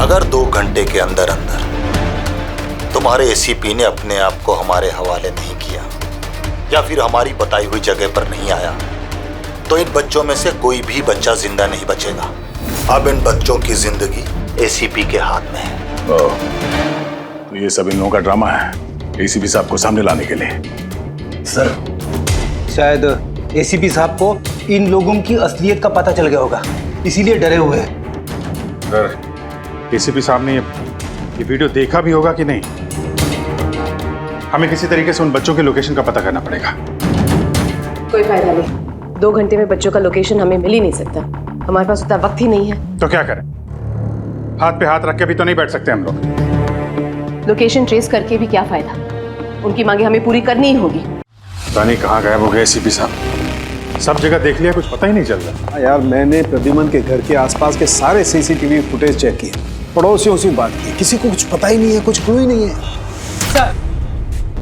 अगर 2 घंटे के अंदर अंदर तुम्हारे एसीपी ने अपने आप को हमारे हवाले नहीं किया या फिर हमारी बताई हुई जगह पर नहीं आया तो इन बच्चों में से कोई भी बच्चा जिंदा नहीं बचेगा। अब इन बच्चों की जिंदगी एसीपी के हाथ में है। तो ये सब इन लोगों का ड्रामा है एसीपी साहब को सामने लाने के लिए। सर, शायद एसीपी साहब को इन लोगों की असलियत का पता चल गया होगा, इसीलिए डरे हुए हैं। सर, एसीपी साहब ने ये वीडियो देखा भी होगा कि नहीं? हमें किसी तरीके से उन बच्चों के लोकेशन का पता करना पड़ेगा। कोई फायदा नहीं, 2 घंटे में बच्चों का लोकेशन हमें मिल ही नहीं सकता। हमारे पास उतना वक्त ही नहीं है। तो क्या करें? हाथ पे हाथ रख के भी तो नहीं बैठ सकते हम लोग। लोकेशन ट्रेस करके भी क्या फायदा, उनकी मांगे हमें पूरी करनी ही होगी। पता नहीं कहाँ गायब हो गए एसीपी साहब, सब जगह देख लिया, कुछ पता ही नहीं चल रहा। यार, मैंने प्रद्युमन के घर के आसपास के सारे सीसीटीवी फुटेज चेक किए, पड़ोसियों से बात की, किसी को कुछ पता ही नहीं है, कुछ क्लू ही नहीं है।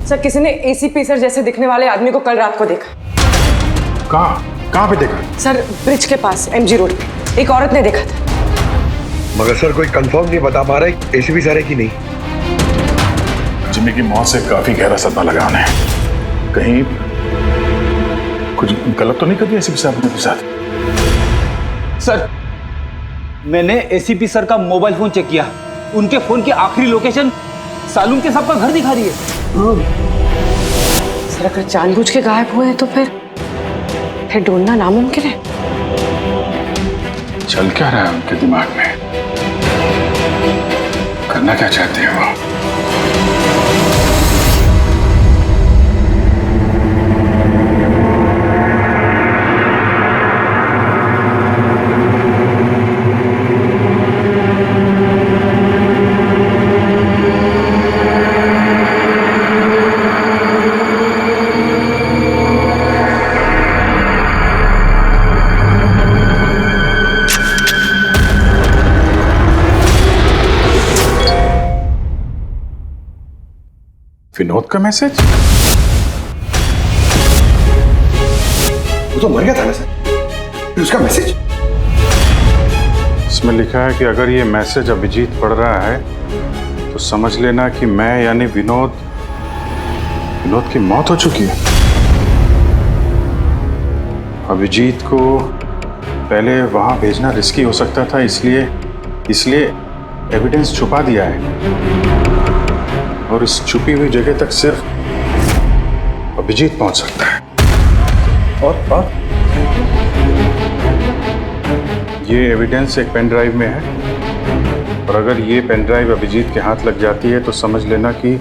सर, किसी ने एसीपी सर जैसे दिखने वाले आदमी को कल रात को देखा। कहाँ पे देखा? सर, ब्रिज के पास एमजी रोड पे एक औरत ने देखा था। मगर सर कोई कंफर्म नहीं बता पा रहा है एसीपी सर है कि नहीं। जिम्मी की मौत से काफी गहरा सदमा लगा उन्हें। कहीं कुछ गलत तो नहीं कर दिया एसीपी साहब ने के साथ? सर, मैंने एसीपी सर का मोबाइल फोन चेक किया, उनके फोन की आखिरी लोकेशन सालून के साहब का घर दिखा रही है। सर, अगर जानबूझ के गायब हुए हैं तो फिर ढूंढना नामुमकिन है। चल क्या रहा है उनके दिमाग में? करना क्या चाहते हैं वो? विनोद का मैसेज? वो तो मर गया था ना सर, फिर उसका मैसेज? इसमें लिखा है कि अगर ये मैसेज अभिजीत पढ़ रहा है तो समझ लेना कि मैं यानी विनोद की मौत हो चुकी है। अभिजीत को पहले वहां भेजना रिस्की हो सकता था, इसलिए एविडेंस छुपा दिया है और इस छुपी हुई जगह तक सिर्फ अभिजीत पहुंच सकता है। और ये एविडेंस एक पेन ड्राइव में है और अगर ये पेन ड्राइव अभिजीत के हाथ लग जाती है तो समझ लेना कि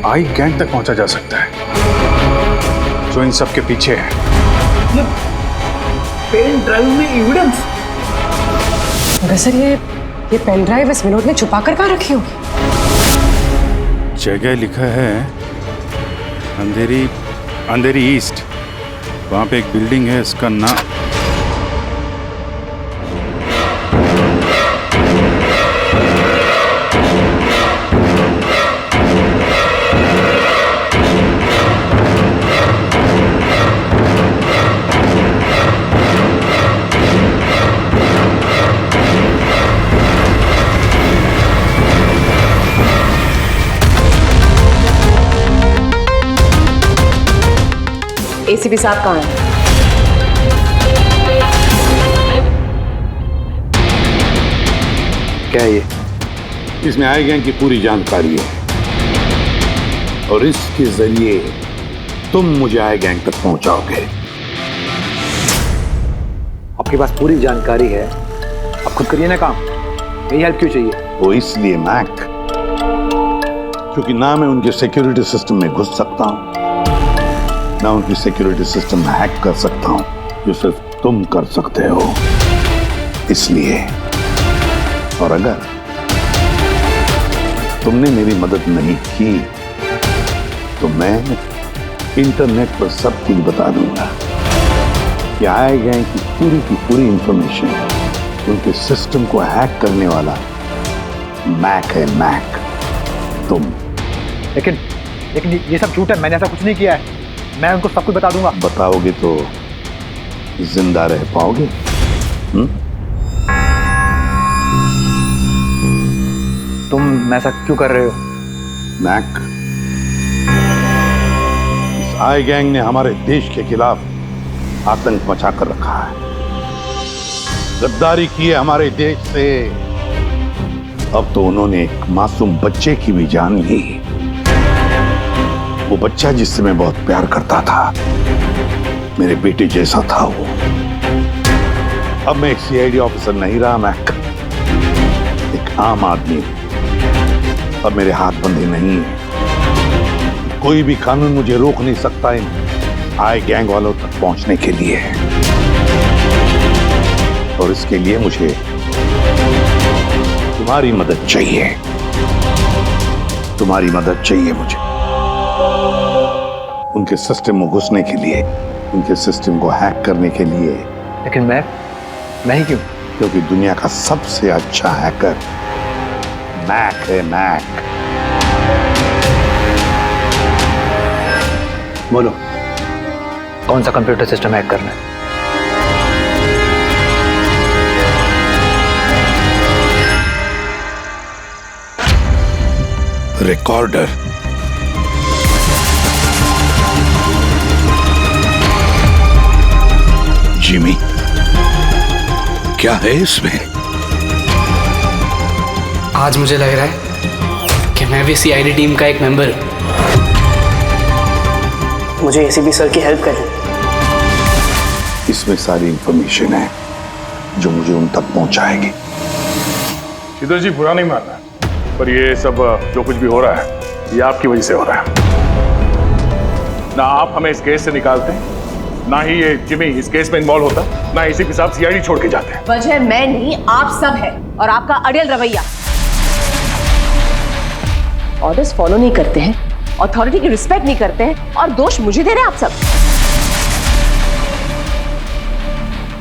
आई गैंग तक पहुंचा जा सकता है जो इन सब के पीछे है। ये पेन ड्राइव में एविडेंस? सर, ये पेन ड्राइव इस विनोद ने छुपा कर कहाँ रखी होगी? जगह लिखा है अंधेरी ईस्ट, वहां पे एक बिल्डिंग है, इसका नाम एसीपी साहब कहाँ हैं? क्या है ये? इसमें आई गैंग की पूरी जानकारी है और इसके जरिए तुम मुझे आई गैंग तक पहुंचाओगे। आपके पास पूरी जानकारी है, आप खुद करिए ना काम, मेरी हेल्प क्यों चाहिए? वो इसलिए मैक, क्योंकि ना मैं उनके सिक्योरिटी सिस्टम में घुस सकता हूं, ना उनकी सिक्योरिटी सिस्टम हैक कर सकता हूं, जो सिर्फ तुम कर सकते हो। इसलिए, और अगर तुमने मेरी मदद नहीं की तो मैं इंटरनेट पर सब कुछ बता दूंगा कि आई गैंग की पूरी इंफॉर्मेशन उनके सिस्टम को हैक करने वाला मैक है, मैक, तुम। लेकिन ये सब झूठ है, मैंने ऐसा कुछ नहीं किया है। मैं उनको सब कुछ बता दूंगा। बताओगे तो जिंदा रह पाओगे? तुम ऐसा क्यों कर रहे हो? मैक, इस आई गैंग ने हमारे देश के खिलाफ आतंक मचा कर रखा है, गद्दारी की है हमारे देश से। अब तो उन्होंने एक मासूम बच्चे की भी जान ली, वो बच्चा जिससे मैं बहुत प्यार करता था, मेरे बेटे जैसा था वो। अब मैं एक सीआईडी ऑफिसर नहीं रहा मैक, एक आम आदमी हूं। अब मेरे हाथ बंधे नहीं है, कोई भी कानून मुझे रोक नहीं सकता इन आई गैंग वालों तक पहुंचने के लिए। और इसके लिए मुझे तुम्हारी मदद चाहिए, तुम्हारी मदद चाहिए मुझे उनके सिस्टम में घुसने के लिए, उनके सिस्टम को हैक करने के लिए। लेकिन मैं ही क्यों? क्योंकि दुनिया का सबसे अच्छा हैकर मैक है, मैक। बोलो, कौन सा कंप्यूटर सिस्टम हैक करना है? रिकॉर्डर। जिमी, क्या है इसमें? आज मुझे लग रहा है कि मैं भी सीआईडी टीम का एक मेंबर हूं। मुझे एसीपी सर की हेल्प करनी। इसमें सारी इंफॉर्मेशन है जो मुझे उन तक पहुंचाएगी। शीतल जी, बुरा नहीं मानना, पर ये सब जो कुछ भी हो रहा है ये आपकी वजह से हो रहा है। ना आप हमें इस केस से निकालते हैं, ना ही ये जिमी इस केस में इन्वॉल्व होता, ना एसीपी साहब सीआईडी छोड़ के जाते हैं। वजह मैं नहीं, आप सब है, और आपका अड़ियल रवैया। ऑर्डर्स फॉलो नहीं करते हैं, अथॉरिटी की रिस्पेक्ट नहीं करते हैं, और दोष मुझे दे रहे हैं आप सब।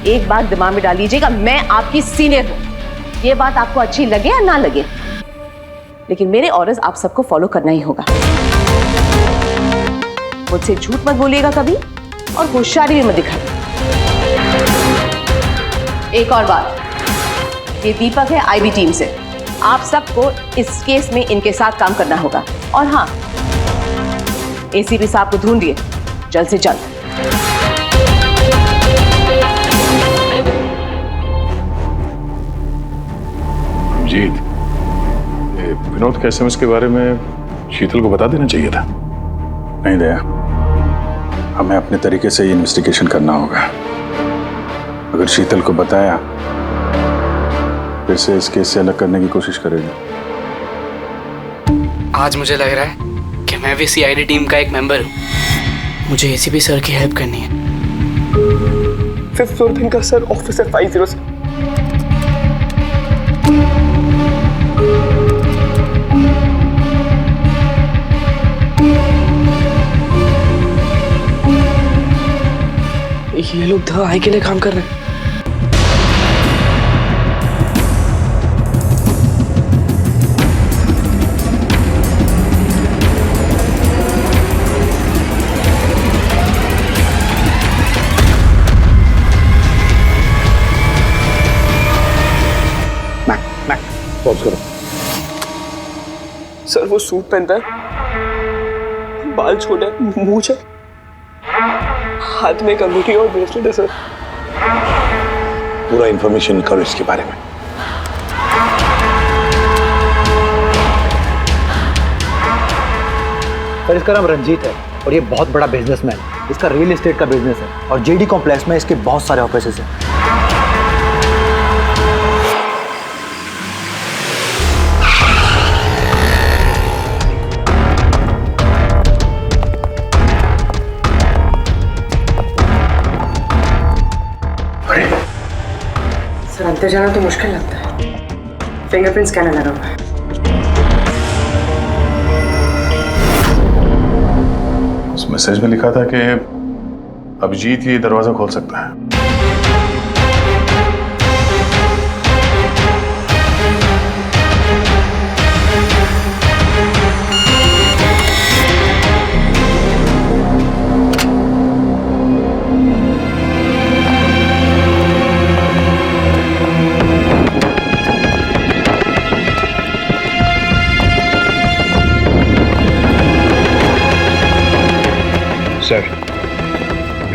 एक बात दिमाग में डाल लीजिएगा, मैं आपकी सीनियर हूं। ये बात आपको अच्छी लगे या ना लगे, लेकिन मेरे ऑर्डर्स आप सबको फॉलो करना ही होगा। मुझसे झूठ मत बोलिएगा कभी, और होशियारी भी मत दिखाइए। एक और बात, ये दीपक है आईबी टीम से। आप सबको इस केस में इनके साथ काम करना होगा। और हाँ, एसीपी साहब को ढूंढिए जल्द से जल्द। जीत, ये विनोद के एसएमएस के बारे में शीतल को बता देना चाहिए था। नहीं दया, हमें अपने तरीके से ये इन्वेस्टिगेशन करना होगा। अगर शीतल को बताया, फिर से इस केस से अलग करने की कोशिश करेगी। आज मुझे लग रहा है कि मैं भी सीआईडी टीम का एक मेंबर हूं। मुझे एसीपी सर की हेल्प करनी है। 5th फ्लोर पे इनका सर, ऑफिस है 50 से। ये लोग द आई के लिए काम कर रहे हैं। पॉज करो। सर वो सूट पहनता है, बाल छोटा है, मूंछ है, हाथ में एक अंगूठी और ब्रेसलेट है सर। पूरा इंफॉर्मेशन करो इसके बारे में। सर, इसका नाम रंजीत है और ये बहुत बड़ा बिजनेसमैन। इसका रियल एस्टेट का बिजनेस है और जेडी कॉम्प्लेक्स में इसके बहुत सारे ऑफिसेस हैं। सर, अंदर जाना तो मुश्किल लगता है। फिंगरप्रिंट स्कैनर लगा हुआ है। उस मैसेज में लिखा था कि अभिजीत ये दरवाजा खोल सकता है।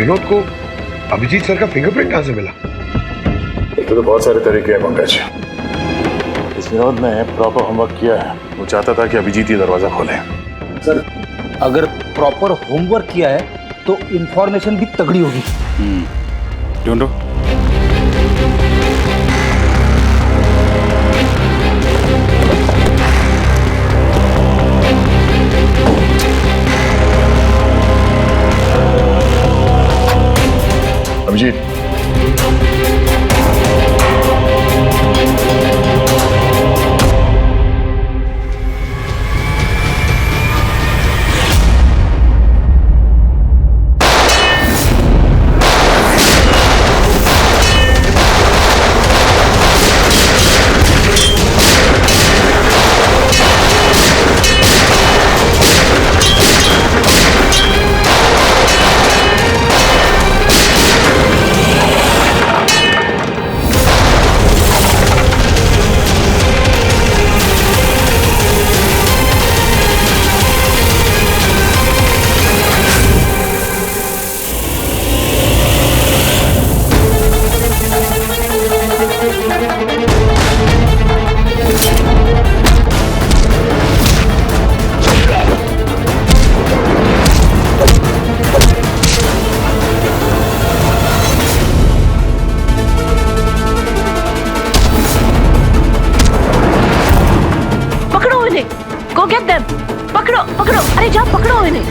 विनोद को अभिजीत सर का फिंगरप्रिंट कहां से मिला? तो बहुत सारे तरीके हैं पंकज। इस विनोद ने प्रॉपर होमवर्क किया है। वो चाहता था कि अभिजीत ये दरवाजा खोले। सर, अगर प्रॉपर होमवर्क किया है तो इंफॉर्मेशन भी तगड़ी होगी। ढूंढो। Abhijit, Go get them! पकड़ो, पकड़ो! अरे जाओ पकड़ो इन्हें!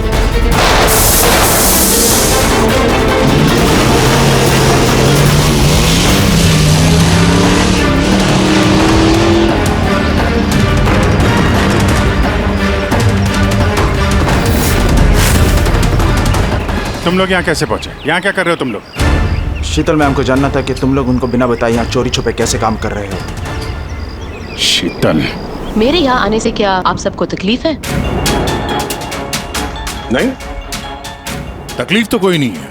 तुम लोग यहाँ कैसे पहुंचे? यहाँ क्या कर रहे हो तुम लोग? शीतल मैम को जानना था कि तुम लोग उनको बिना बताए यहाँ चोरी छुपे कैसे काम कर रहे हो। शीतल, मेरे यहाँ आने से क्या आप सबको तकलीफ है? नहीं, तकलीफ तो कोई नहीं है,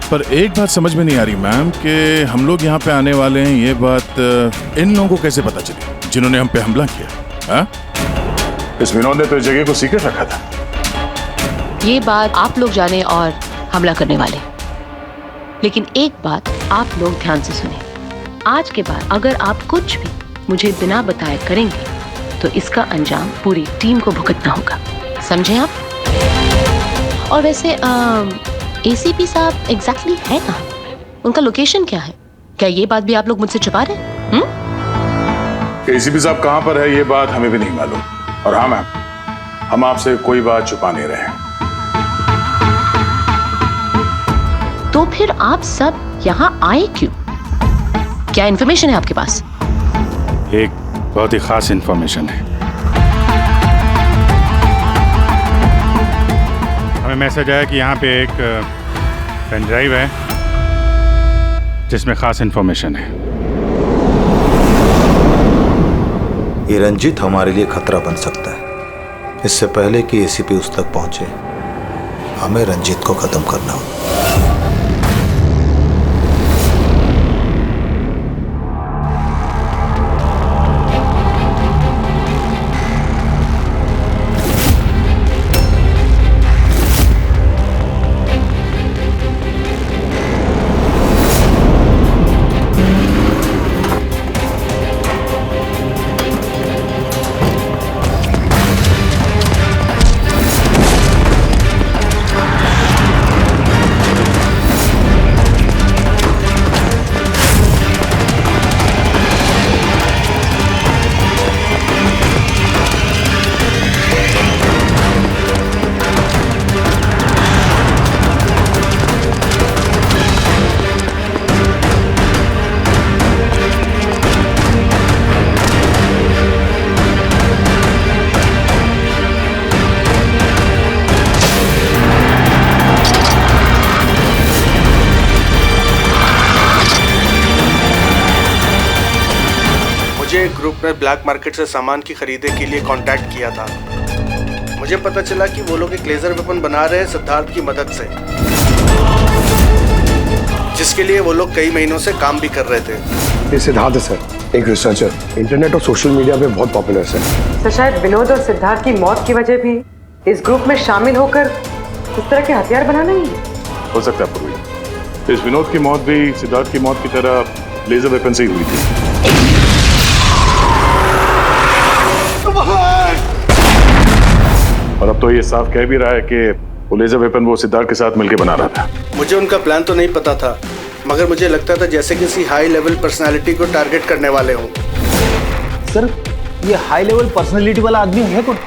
पर एक बात समझ में नहीं आ रही मैम कि हम लोग यहाँ पे आने वाले हैं, ये बात इन लोगों को कैसे पता चली जिन्होंने हम पे हमला किया? हा? इस विनोद ने तो इस जगह को सीक्रेट रखा था। ये बात आप लोग जाने और हमला करने वाले, लेकिन एक बात आप लोग ध्यान से सुने। आज के बाद अगर आप कुछ भी मुझे बिना बताए करेंगे तो इसका अंजाम पूरी टीम को भुगतना होगा, समझे आप? और वैसे एसीपी साहब एग्जैक्टली है कहाँ? उनका लोकेशन क्या है? क्या ये बात भी आप लोग मुझसे छुपा रहे हैं? एसीपी साहब कहाँ पर है ये बात हमें भी नहीं मालूम। और हाँ मैम, हम आपसे कोई बात छुपा नहीं रहे। तो फिर आप सब यहाँ आए क्यों? क्या इन्फॉर्मेशन है आपके पास? एक बहुत ही खास इन्फॉर्मेशन है। हमें मैसेज आया कि यहाँ पे एक पेन ड्राइव है जिसमें खास इन्फॉर्मेशन है। ये रंजीत हमारे लिए खतरा बन सकता है। इससे पहले कि एसीपी उस तक पहुंचे, हमें रंजीत को खत्म करना होगा। ग्रुप ने ब्लैक मार्केट से सामान की खरीदे के लिए कांटेक्ट किया था। मुझे पता चला कि वो लोग एक लेजर वेपन बना रहे हैं सिद्धार्थ की मदद से, जिसके लिए वो लोग कई महीनों से काम भी कर रहे थे। ये सिद्धार्थ है सर, एक रिसर्चर, इंटरनेट और सोशल मीडिया पे बहुत पॉपुलर सर। तो शायद विनोद और सिद्धार्थ की मौत की वजह भी इस ग्रुप में शामिल होकर इस तरह के हथियार बनाना ही है। हो सकता है पूर्वी। इस विनोद की मौत भी सिद्धार्थ की मौत की तरह लेजर वेपन से ही हुई थी। और अब तो ये साफ कह भी रहा है कि वो लेजर वेपन वो सिद्धार्थ के साथ मिलकर बना रहा था। मुझे उनका प्लान तो नहीं पता था, मगर मुझे लगता था जैसे किसी हाई लेवल पर्सनालिटी को टारगेट करने वाले हों। सर, ये हाई लेवल पर्सनालिटी वाला आदमी है कौन?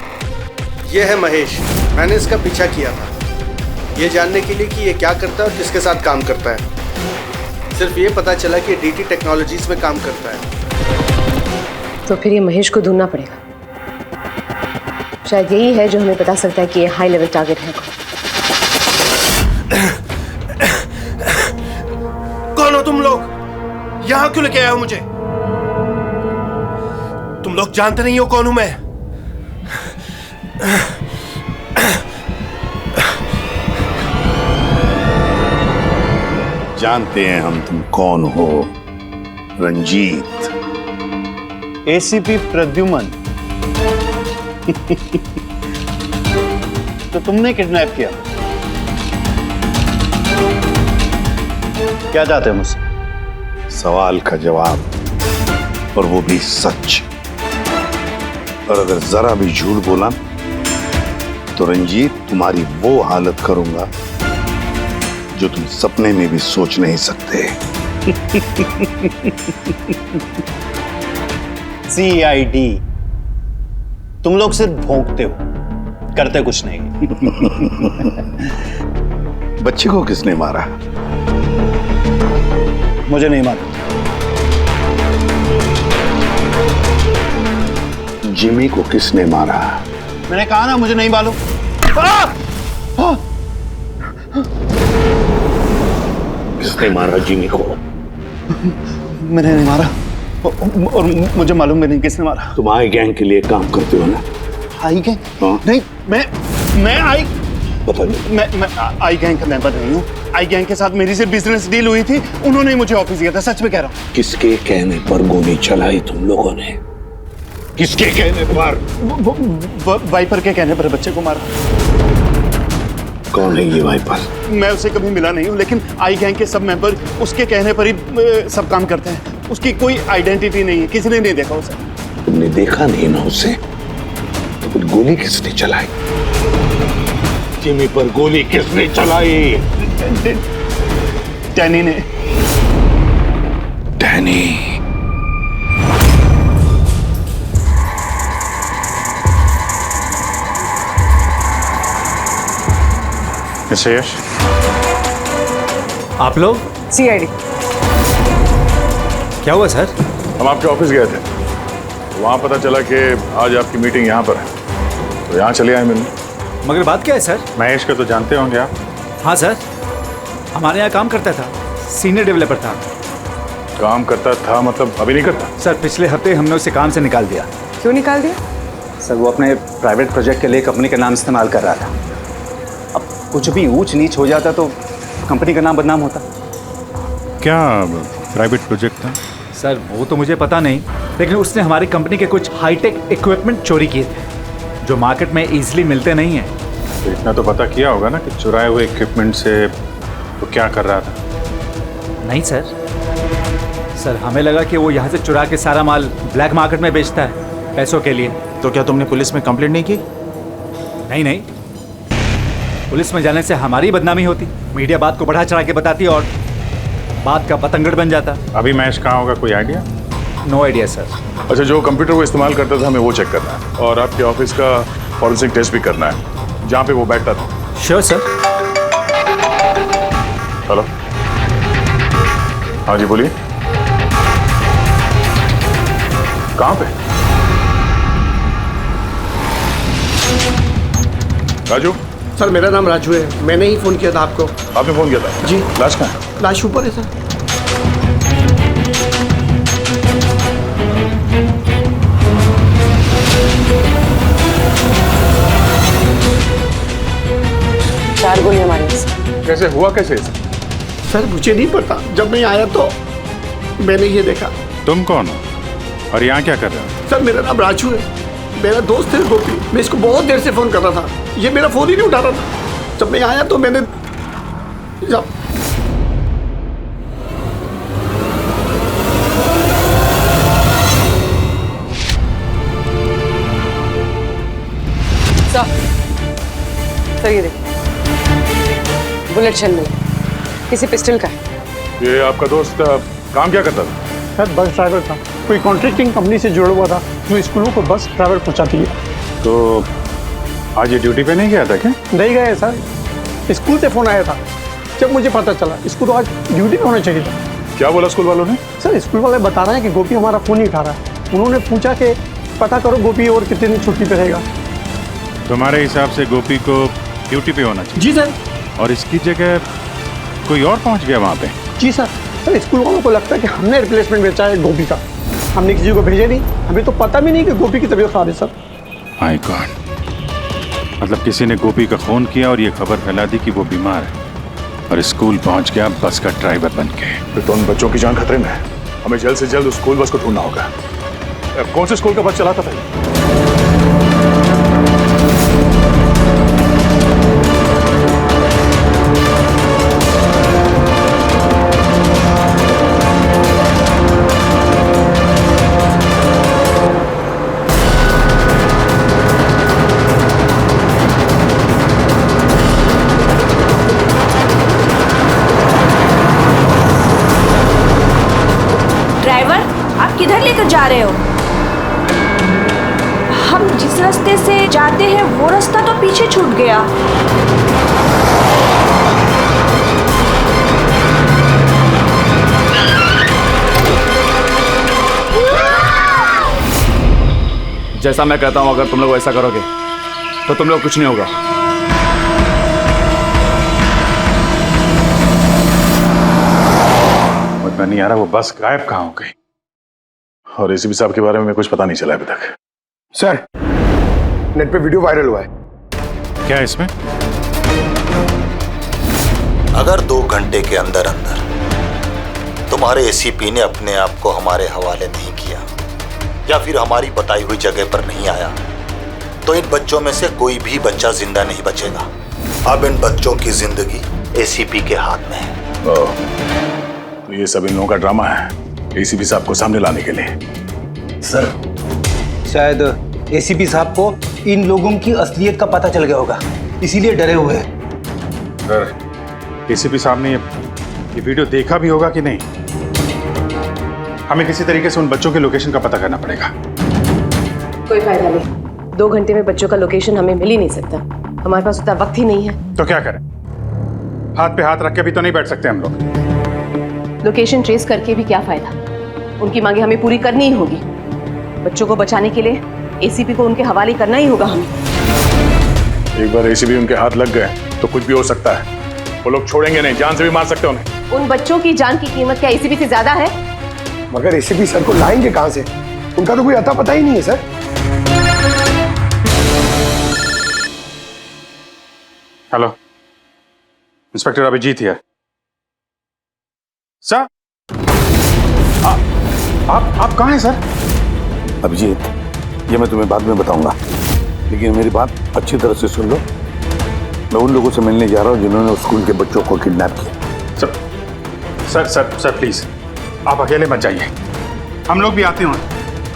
ये है महेश। मैंने इसका पीछा किया था, ये जानने के लिए कि ये क्या करता है और किसके साथ काम करता है। सिर्फ ये पता चला कि डीटी टेक्नोलॉजीज में काम करता है। तो फिर ये महेश को ढूंढना पड़ेगा। शायद यही है जो हमें बता सकता है कि ये हाई लेवल टारगेट है कौन। कौन हो तुम लोग? यहां क्यों लेके आए हो मुझे? तुम लोग जानते नहीं हो कौन हूं मैं? जानते हैं हम तुम कौन हो, रंजीत। एसीपी प्रद्युमन। तो तुमने किडनैप किया? क्या चाहते हो मुझसे? सवाल का जवाब, और वो भी सच। और अगर जरा भी झूठ बोला तो रंजीत तुम्हारी वो हालत करूंगा जो तुम सपने में भी सोच नहीं सकते। सीआईडी। तुम लोग सिर्फ भौंकते हो, करते कुछ नहीं। बच्चे को किसने मारा? मुझे नहीं मालूम। जिमी को किसने मारा? मैंने कहा ना मुझे नहीं मालूम। किसने मारा जिमी को? मैंने नहीं मारा, और मुझे मालूम भी नहीं किसने मारा। तुम आई गैंग के लिए काम करते हो ना? आई गैंग? हाँ? नहीं, मैं आई गैंग का मेंबर नहीं हूँ। आई गैंग के साथ मेरी सिर्फ बिजनेस डील हुई थी, उन्होंने मुझे ऑफिस दिया था। सच में कह रहा हूँ। किसके कहने पर गोली चलाई तुम लोगों ने? किसके कहने पर? वाइपर के कहने पर बच्चे को मारा। कौन है ये वाइपर? मैं उसे कभी मिला नहीं हूँ, लेकिन आई गैंग के सब मेंबर उसके कहने पर ही सब काम करते हैं। उसकी कोई आइडेंटिटी नहीं है, किसी ने नहीं देखा उसे। तुमने देखा नहीं ना उसे, तो फिर गोली किसने चलाई? जिमी पर गोली किसने चलाई? डैनी ने। डैनी? मिस्टर यश, आप लोग? सीआईडी। क्या हुआ सर? हम आपके ऑफिस गए थे, वहां पता चला कि आज आपकी मीटिंग यहाँ पर है, तो यहाँ चले आए मिलने। मगर बात क्या है सर? महेश को तो जानते होंगे आप? हाँ सर, हमारे यहाँ काम करता था, सीनियर डेवलपर था। काम करता था मतलब अभी नहीं करता? सर, पिछले हफ्ते हमने उसे काम से निकाल दिया। क्यों निकाल दिया? सर, वो अपने प्राइवेट प्रोजेक्ट के लिए कंपनी का नाम इस्तेमाल कर रहा था। अब कुछ भी ऊंच नीच हो जाता तो कंपनी का नाम बदनाम होता। क्या प्राइवेट प्रोजेक्ट था? सर, वो तो मुझे पता नहीं, लेकिन उसने हमारी कंपनी के कुछ हाईटेक इक्विपमेंट चोरी किए थे जो मार्केट में इजीली मिलते नहीं हैं। तो इतना तो पता किया होगा ना कि चुराए हुए इक्विपमेंट से तो क्या कर रहा था? नहीं सर, हमें लगा कि वो यहाँ से चुरा के सारा माल ब्लैक मार्केट में बेचता है पैसों के लिए। तो क्या तुमने पुलिस में कंप्लेंट नहीं की? नहीं, पुलिस में जाने से हमारी बदनामी होती। मीडिया बात को बढ़ा चढ़ा के बताती और बात का पतंगड़ बन जाता। अभी महेश कहाँ होगा, कोई आइडिया? No idea sir. अच्छा, जो कंप्यूटर वो इस्तेमाल करता था हमें वो चेक करना है, और आपके ऑफिस का फॉरेंसिक टेस्ट भी करना है जहाँ पे वो बैठता था। Sure sir. हेलो, हाँ जी बोलिए। कहाँ पे? राजू? सर, मेरा नाम राजू है, मैंने ही फोन किया था आपको। आपने फोन किया था? जी। लाश कहाँ है? लाश ऊपर है सर। चार गोलियां मारी इससे। कैसे हुआ, कैसे? सर, मुझे नहीं पता, जब मैं आया तो मैंने ये देखा। तुम कौन हो और यहाँ क्या कर रहे हो? सर, मेरा नाम राजू है, मेरा दोस्त है गोपी। मैं इसको बहुत देर से फोन कर रहा था, ये मेरा फोन ही नहीं उठा रहा था। जब मैं आया तो मैंने सर ये देखिए, बुलेट शेल मिला, किसी पिस्टल का है। ये आपका दोस्त काम क्या करता था? सर बस ड्राइवर था, कोई कॉन्ट्रैक्टिंग कंपनी से जुड़ा हुआ था जो स्कूलों को बस ड्राइवर पहुंचाती है। तो आज ये ड्यूटी पे नहीं गया था क्या? नहीं गए सर, स्कूल से फोन आया था। जब मुझे पता चला इसको तो आज ड्यूटी पे होना चाहिए था। क्या बोला स्कूल वालों ने? सर स्कूल वाले बता रहे हैं कि गोपी हमारा फोन नहीं उठा रहा है। उन्होंने पूछा कि पता करो गोपी और कितने दिन छुट्टी पे रहेगा। तुम्हारे हिसाब से गोपी को ड्यूटी पे होना चाहिए? जी सर। और इसकी जगह कोई और पहुंच गया वहाँ पे? जी सर। सर स्कूल वालों को लगता है कि हमने रिप्लेसमेंट बेचा है गोपी का, हमने किसी को भेजा नहीं, हमें तो पता भी नहीं कि गोपी की तबीयत खराब है सर। माय गॉड, मतलब किसी ने गोपी का फोन किया और ये खबर फैला दी कि वो बीमार है और स्कूल पहुंच गया बस का ड्राइवर बन के। फिर तो उन बच्चों की जान खतरे में है, हमें जल्द से जल्द उस स्कूल बस को ढूंढना होगा। कौन से स्कूल का बस चलाता था? ड्राइवर, आप किधर लेकर जा रहे हो? हम जिस रास्ते से जाते हैं वो रास्ता तो पीछे छूट गया। जैसा मैं कहता हूं, अगर तुम लोग ऐसा करोगे तो तुम लोग कुछ नहीं होगा। मुझे नहीं आ रहा वो बस गायब कहाँ हो गई, और एसीपी साहब के बारे में कुछ पता नहीं चला अभी तक। सर नेट पे वीडियो वायरल हुआ है। क्या है इसमें? अगर 2 घंटे के अंदर अंदर तुम्हारे एसीपी ने अपने आप को हमारे हवाले नहीं किया या फिर हमारी बताई हुई जगह पर नहीं आया, तो इन बच्चों में से कोई भी बच्चा जिंदा नहीं बचेगा। अब इन बच्चों की जिंदगी एसीपी के हाथ में है। तो ये सब इन लोगों का ड्रामा है एसीपी साहब को सामने लाने के लिए। सर शायद एसीपी साहब को इन लोगों की असलियत का पता चल गया होगा, इसीलिए डरे हुए हैं। सर एसीपी साहब ने ये वीडियो देखा भी होगा कि नहीं? हमें किसी तरीके से उन बच्चों के लोकेशन का पता करना पड़ेगा। कोई फायदा नहीं, 2 घंटे में बच्चों का लोकेशन हमें मिल ही नहीं सकता, हमारे पास उतना वक्त ही नहीं है। तो क्या करें? हाथ पे हाथ रख के भी तो नहीं बैठ सकते हम लोग। लोकेशन ट्रेस करके भी क्या फायदा, उनकी मांगे हमें पूरी करनी ही होगी। बच्चों को बचाने के लिए एसीपी को उनके हवाले करना ही होगा हमें। एक बार एसीपी उनके हाथ लग गए तो कुछ भी हो सकता है, वो लोग छोड़ेंगे नहीं, जान से भी मार सकते उन्हें। उन बच्चों की जान की कीमत क्या एसीपी से ज्यादा है? मगर एसीपी सर को लाएंगे कहां से? उनका तो कोई अता पता ही नहीं है sir. Hello, inspector Abhijit here. Sir आप कहाँ हैं सर? अभिजीत, ये मैं तुम्हें बाद में बताऊंगा, लेकिन मेरी बात अच्छी तरह से सुन लो। मैं उन लोगों से मिलने जा रहा हूँ जिन्होंने उस स्कूल के बच्चों को किडनैप किया। सर प्लीज आप अकेले मत जाइए, हम लोग भी आते हैं,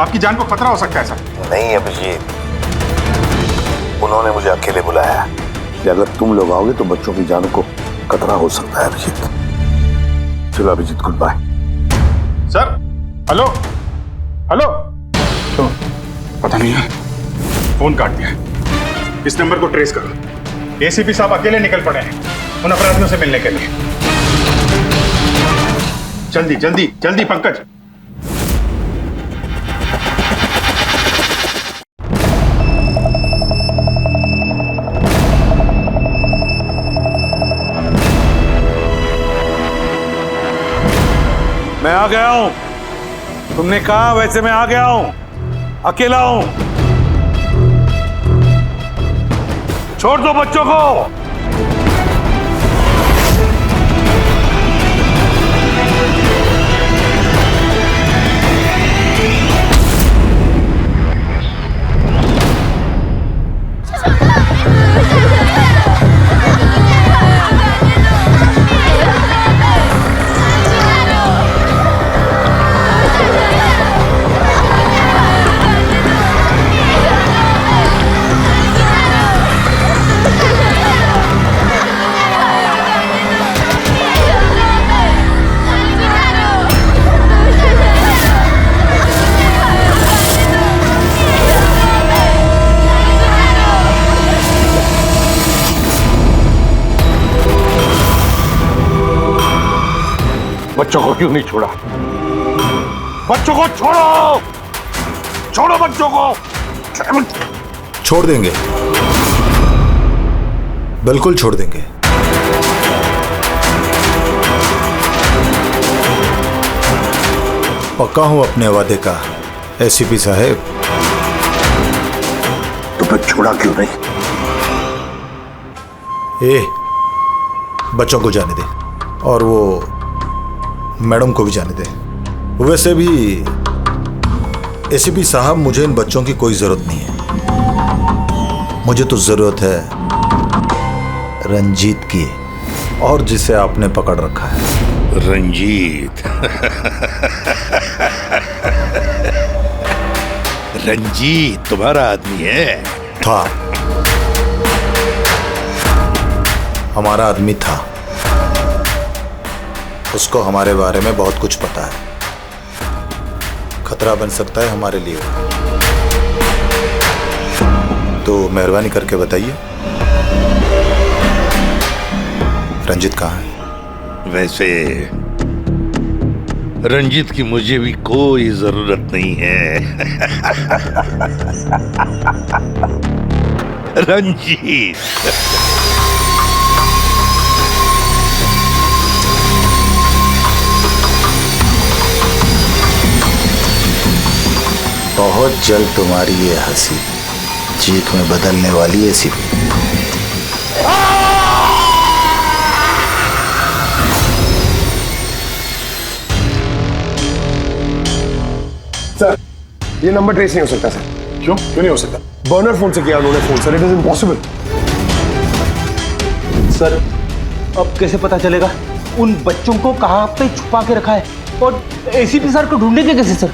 आपकी जान को खतरा हो सकता है सर। नहीं अभिजीत, उन्होंने मुझे अकेले बुलाया है कि अगर तुम लोग आओगे तो बच्चों की जान को खतरा हो सकता है। अभिजीत चलो Abhijit, good bye. Sir hello hello, तो पता नहीं है, फोन काट दिया। इस नंबर को ट्रेस करो। एसीपी साहब अकेले निकल पड़े हैं उन अपराधियों से मिलने के लिए। जल्दी जल्दी जल्दी पंकज। मैं आ गया हूं, तुमने कहा वैसे मैं आ गया हूं, अकेला हूं। छोड़ दो बच्चों को। क्यों नहीं छोड़ा? बच्चों को छोड़ो, छोड़ो बच्चों को। छोड़ देंगे, बिल्कुल छोड़ देंगे। पक्का हूं अपने वादे का एसीपी साहब। तो फिर छोड़ा क्यों नहीं? बच्चों को जाने दे और वो मैडम को भी जाने दे। वैसे भी एसीपी साहब, मुझे इन बच्चों की कोई जरूरत नहीं है। मुझे तो जरूरत है रंजीत की, और जिसे आपने पकड़ रखा है। रंजीत? रंजीत तुम्हारा आदमी है? था, हमारा आदमी था। उसको हमारे बारे में बहुत कुछ पता है। खतरा बन सकता है हमारे लिए, तो मेहरबानी करके बताइए रंजीत कहाँ है? वैसे रंजीत की मुझे भी कोई जरूरत नहीं है। रंजीत बहुत जल्द तुम्हारी ये हंसी चीख में बदलने वाली है सिर्फ। सर, ये नंबर ट्रेस नहीं हो सकता सर। क्यों नहीं हो सकता? बर्नर फोन से किया उन्होंने phone sir, it is impossible. Sir, अब कैसे पता चलेगा उन बच्चों को कहाँ पे छुपा के रखा है? और एसीपी सर को ढूंढेंगे कैसे सर?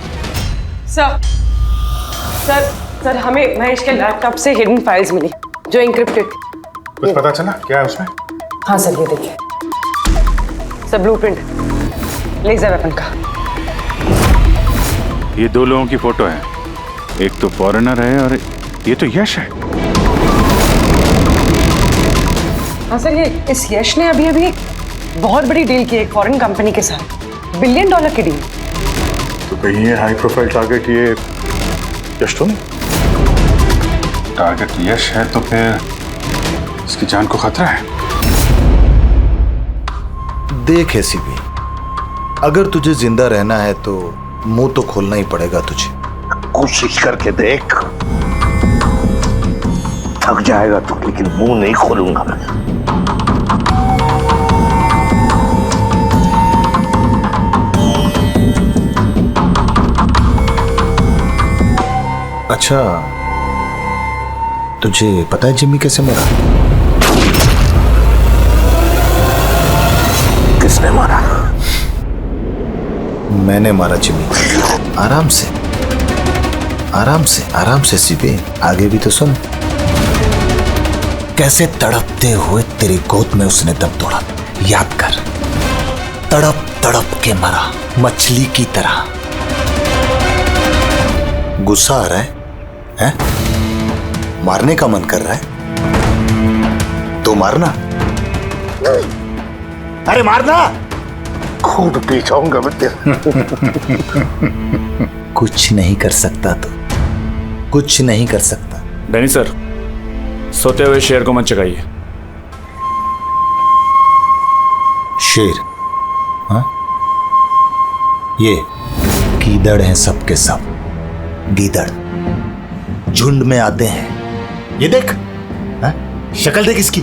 सर हमें महेश के लैपटॉप से हिडन फाइल्स मिली जो इंक्रिप्टेड थी। कुछ पता चला क्या है उसमें? हाँ सर, ये देखिए, सब ब्लूप्रिंट लेजर वेपन का। ये दो लोगों की फोटो है, एक तो फॉरेनर है और ये तो यश है। हाँ सर, ये इस यश ने अभी बहुत बड़ी डील की एक फॉरेन कंपनी के साथ, $1 बिलियन की डील। तो कहीं ये हाई प्रोफाइल टारगेट ये यश तो नहीं? टारगेट यश है तो फिर इसकी जान को खतरा है। देख एसीपी, अगर तुझे जिंदा रहना है तो मुंह तो खोलना ही पड़ेगा तुझे। कोशिश करके देख, थक जाएगा तो, लेकिन मुंह नहीं खोलूंगा मैं। अच्छा, तुझे पता है जिम्मी कैसे मरा? किसने मारा? मैंने मारा जिम्मी। आराम से आराम से आराम से सीपे, आगे भी तो सुन। कैसे तड़पते हुए तेरी गोद में उसने दम तोड़ा, याद कर। तड़प तड़प के मरा, मछली की तरह। गुस्सा आ रहा है? मारने का मन कर रहा है तो मारना। अरे मारना, खून पी जाऊंगा मैं तेरा। कुछ नहीं कर सकता तू, कुछ नहीं कर सकता। डैनी सर, सोते हुए शेर को मत चगाइए। शेर? हाँ, ये गीदड़ हैं सबके सब। गीदड़ झुंड में आते हैं। ये देख, शक्ल देख इसकी,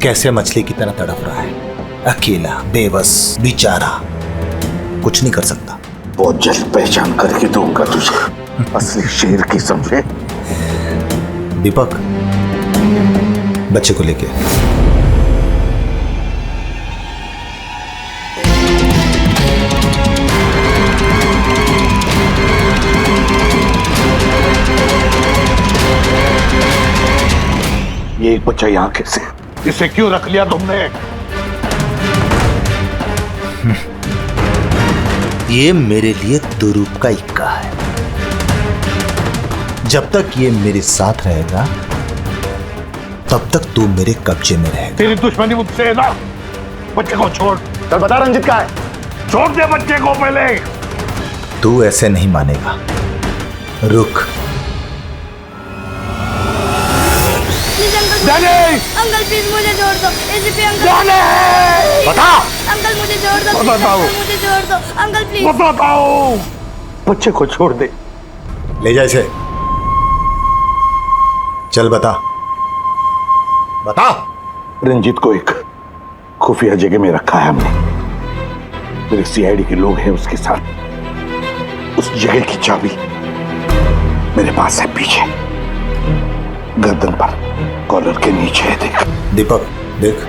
कैसे मछली की तरह तड़प रहा है, अकेला, बेबस, बेचारा, कुछ नहीं कर सकता। बहुत जल्द पहचान करके दूंगा तुझे असली शेर की, समझे? दीपक, बच्चे को लेके ये एक बच्चा यहाँ कैसे? इसे क्यों रख लिया तुमने? ये मेरे लिए दुरूप का इक्का है। जब तक ये मेरे साथ रहेगा तब तक तू मेरे कब्जे में रहेगा। तेरी दुश्मनी मुझसे है ना? बच्चे को छोड़। चल बता रंजित कहाँ है? छोड़ दे बच्चे को पहले। तू ऐसे नहीं मानेगा, रुक। अंकल प्लीज मुझे छोड़ दो। एसीपी अंकल बता। अंकल मुझे छोड़ दो। बताओ। अंकल मुझे छोड़ दो। अंकल प्लीज बताओ। बच्चे को छोड़ दे। ले जा इसे। चल बता, बता। रंजीत को एक खुफिया जगह में रखा है हमने। मेरे सीआईडी के लोग हैं उसके साथ। उस जगह की चाबी मेरे पास है, पीछे गर्दन पर कॉलर के नीचे है। देख दीपक, देख।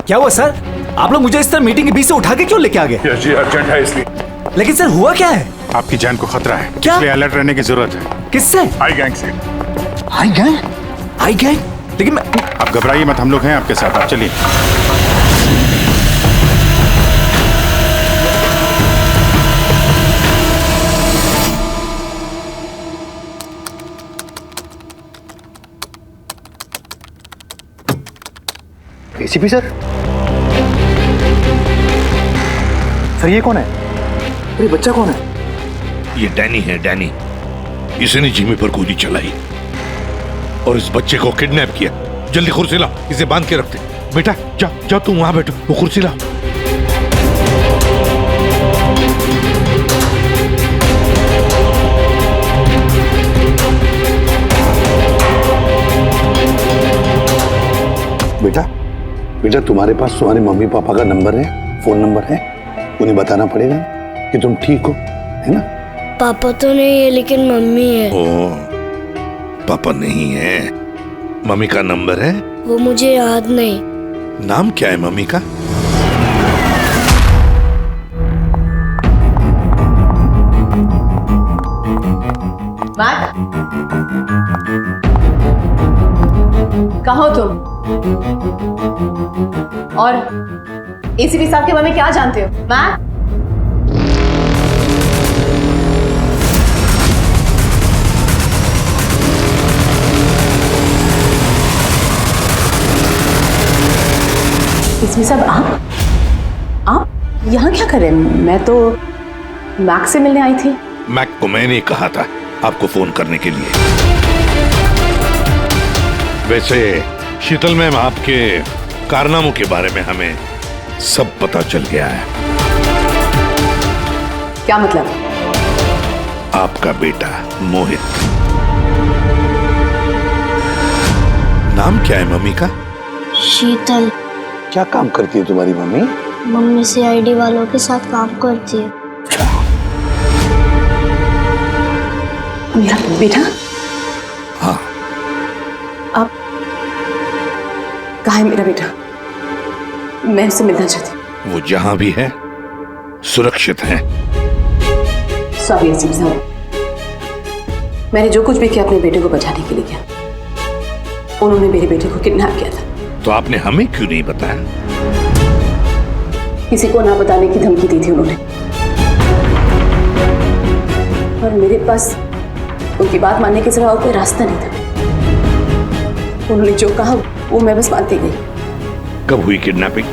क्या हुआ सर? आप लोग मुझे इस तरह मीटिंग के बीच से उठा के क्यों लेके आ गए? यस जी, अर्जेंट है इसलिए। लेकिन सर हुआ क्या है? आपकी जान को खतरा है, क्या? इसलिए अलर्ट रहने की जरूरत है। किससे? आई गैंग से। आई गैंग? आई गैंग? लेकिन मैं... आप घबराइए मत, हम लोग हैं आपके साथ, आप चलिए। ACP sir? सर ये कौन है? ये बच्चा कौन है? ये डैनी है, डैनी। इसने जिमी पर गोली चलाई और इस बच्चे को किडनैप किया। जल्दी कुर्सी ला, इसे बांध के रखते। बेटा जा जा, तू वहां बैठो, वो कुर्सी ला। बेटा बेटा, तुम्हारे पास तुम्हारे मम्मी पापा का नंबर है, फोन नंबर है? उन्हें बताना पड़ेगा कि तुम ठीक हो, है ना? पापा तो नहीं है लेकिन मम्मी है। ओ, पापा नहीं है, मम्मी का नंबर है? वो मुझे याद नहीं। नाम क्या है मम्मी का? कहाँ हो तुम? और एसीपी साहब के बारे में क्या जानते हो? मैम, एसीपी साहब आप यहाँ क्या कर रहे हैं? मैं तो मैक से मिलने आई थी। मैक को मैंने कहा था आपको फोन करने के लिए। वैसे शीतल मैम, आपके कारनामों के बारे में हमें सब पता चल गया है। क्या मतलब? आपका बेटा मोहित। नाम क्या है मम्मी का? शीतल। क्या काम करती है तुम्हारी मम्मी? मम्मी सीआईडी वालों के साथ काम करती है। मेरा बेटा? हाँ। आप कहाँ है मेरा बेटा? मैं उससे मिलना चाहती हूँ। वो जहां भी है सुरक्षित है। सॉरी एसीपी साहब, मैंने जो कुछ भी किया अपने बेटे को बचाने के लिए किया। उन्होंने मेरे बेटे को किडनैप किया था। तो आपने हमें क्यों नहीं बताया? किसी को ना बताने की धमकी दी थी उन्होंने, और मेरे पास उनकी बात मानने के सिवा और कोई रास्ता नहीं था। उन्होंने जो कहा वो मैं बस मानती गई। कब हुई किडनैपिंग?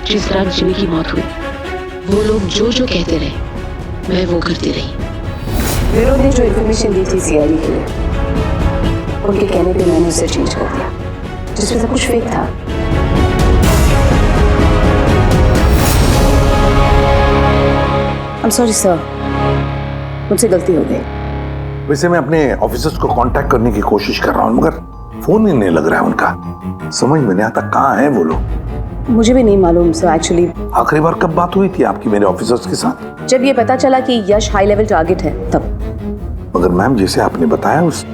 जिस रात जिमी की मौत हुई, वो लोग जो जो कहते रहे मैं वो करती रही। विरोध ने जो इन्फॉर्मेशन दी थी सीआईडी के लिए, उनके कहने पे मैंने उसे चेंज कर दिया, जिसमें सब कुछ फेक था। I'm sorry sir, मुझसे गलती हो गई। वैसे मैं अपने ऑफिसर्स को कांटेक्ट करने की कोशिश कर रहा हूँ, मगर फोन ही नहीं लग रहा है उनका। समझ में नहीं आता कहाँ है वो लोग। मुझे भी नहीं मालूम सर एक्चुअली। आखिरी बार कब बात हुई थी आपकी मेरे ऑफिसर्स के साथ? जब ये पता चला कि यश हाई लेवल टारगेट है तब। मगर मैम जैसे आपने बताया उस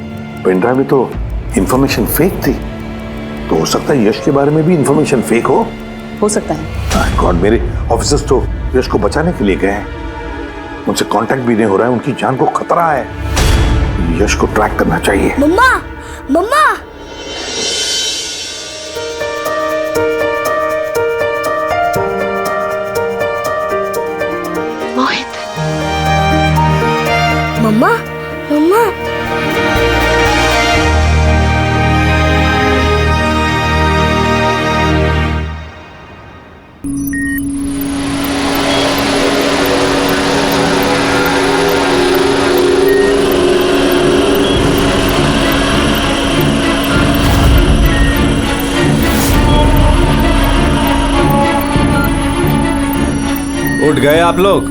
पेन ड्राइव में तो इंफॉर्मेशन फेक थी, तो हो सकता है यश के बारे में भी इंफॉर्मेशन फेक हो सकता है। गॉड, मेरे ऑफिसर्स तो यश को बचाने के लिए गए हैं, उनसे कांटेक्ट भी नहीं हो रहा है, उनकी जान को खतरा है। यश को ट्रैक करना चाहिए। मम्मा मम्मा मोहित, मम्मा मम्मा उठ गए आप लोग?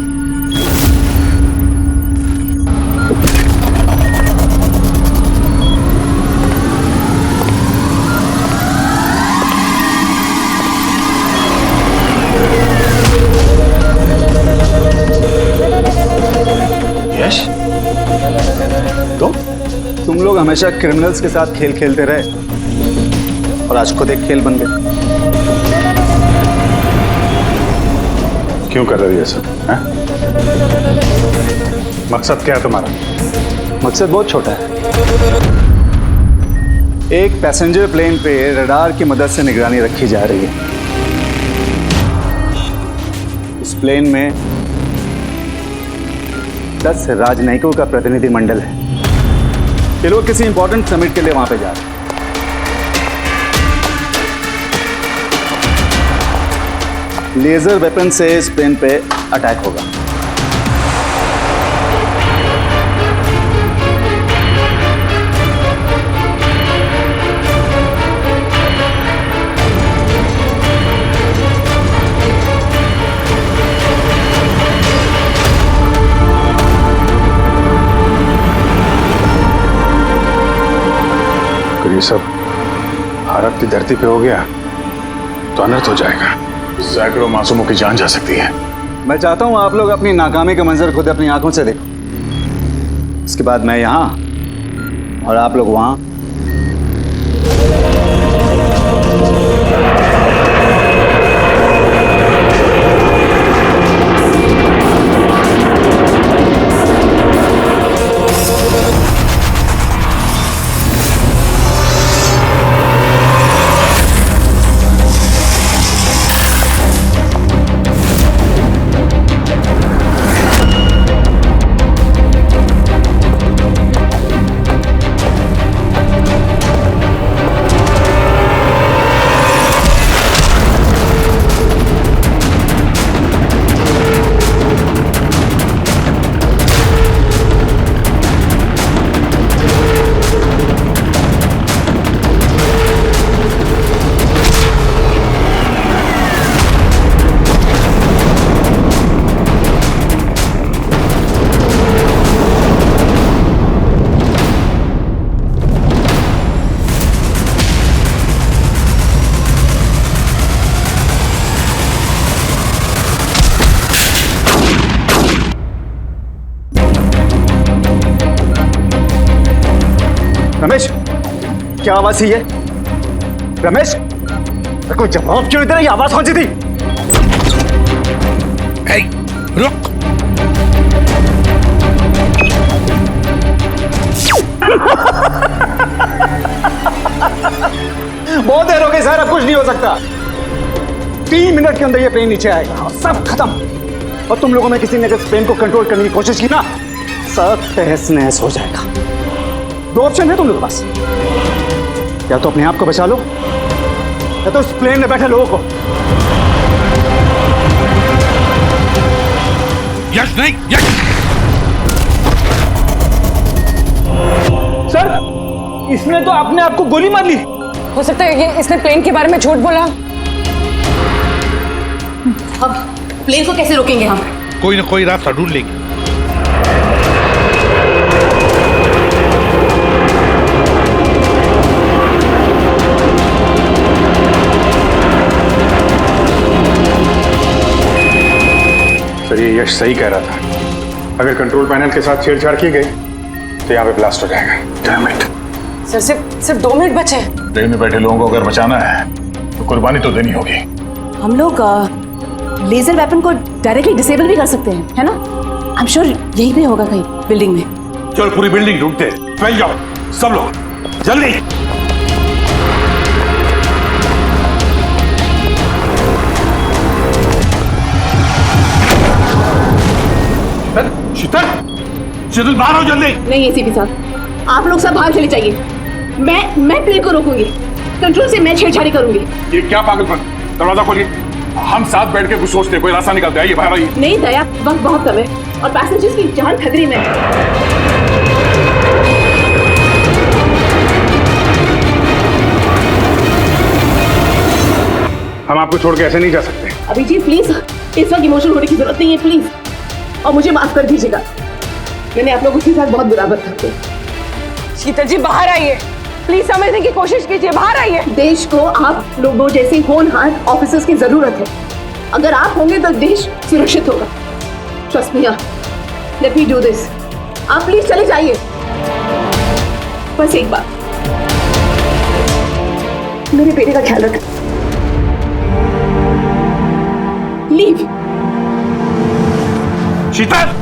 यश, तुम लोग हमेशा क्रिमिनल्स के साथ खेल खेलते रहे और आज खुद एक खेल बन गए। क्यों कर रहे हो ये सब? मकसद क्या है तुम्हारा? मकसद बहुत छोटा है। एक पैसेंजर प्लेन पे रडार की मदद से निगरानी रखी जा रही है। इस प्लेन में 10 राजनयिकों का प्रतिनिधि मंडल है। ये लोग किसी इंपॉर्टेंट समिट के लिए वहां पे जा रहे हैं। लेजर वेपन से इस प्लेन पे अटैक होगा। अगर ये सब भारत की धरती पे हो गया तो अनर्थ हो जाएगा। सैकड़ों मासूमों की जान जा सकती है। मैं चाहता हूं आप लोग अपनी नाकामी का मंजर खुद अपनी आंखों से देखो। इसके बाद मैं यहां और आप लोग वहां। रमेश, क्या आवाज थी ये? रमेश, कोई जवाब क्यों नहीं दे रहा? ये आवाज कौन सी थी? रुक। बहुत देर हो गई सर, अब कुछ नहीं हो सकता। 3 मिनट के अंदर ये प्लेन नीचे आएगा और सब खत्म। और तुम लोगों में किसी ने अगर प्लेन को कंट्रोल करने की कोशिश की ना, सब तहस नहस हो जाएगा। 2 ऑप्शन है तुम लोगों के पास, या तो अपने आप को बचा लो या तो उस प्लेन में बैठे लोगों को। यश नहीं, यश। सर, इसने तो अपने आप को गोली मार ली। हो सकता है ये इसने प्लेन के बारे में झूठ बोला। अब प्लेन को कैसे रोकेंगे हम? कोई ना कोई रास्ता ढूंढ लेंगे। सर ये यश सही कह रहा था, अगर कंट्रोल पैनल के साथ छेड़छाड़ की गई तो यहाँ पे ब्लास्ट हो जाएगा। Damn it. सर सिर्फ 2 मिनट बचे हैं। ट्रेन में बैठे लोगों को अगर बचाना है तो कुर्बानी तो देनी होगी। हम लोग लेजर वेपन को डायरेक्टली डिसेबल भी कर सकते हैं, है ना? आई एम श्योर यही पे होगा कहीं बिल्डिंग में। चल पूरी बिल्डिंग ढूंढते, फैल जाओ सब लोग जल्दी। शीतल, शीतल बाहर आओ जल्दी। नहीं एसीपी साहब, आप लोग सब बाहर चले जाइए। मैं प्लेन को रोकूंगी, कंट्रोल से मैं छेड़छाड़ी करूंगी। ये क्या पागलपन, दरवाजा खोलिए। हम साथ बैठ के कुछ सोचते हैं, कोई रास्ता निकलता है। ये बाहर आइए। नहीं दया, वक्त बहुत कम है और पैसेंजर्स की जान खतरे में है। हम आपको छोड़ के ऐसे नहीं जा सकते। अभिजीत प्लीज, इस वक्त इमोशनल होने की जरूरत नहीं है प्लीज, और मुझे माफ कर दीजिएगा, मैंने आप लोगों के साथ बहुत बुरा बर्ताव किया। शीतल जी बाहर आइए, प्लीज समझने की कोशिश कीजिए, बाहर आइए। देश को आप लोगों जैसे होनहार ऑफिसर्स की जरूरत है। अगर आप होंगे तो देश सुरक्षित होगा। Trust me, let me do this. आप प्लीज चले जाइए। बस एक बार, मेरे बेटे का ख्याल रखें। लीव। शीतल।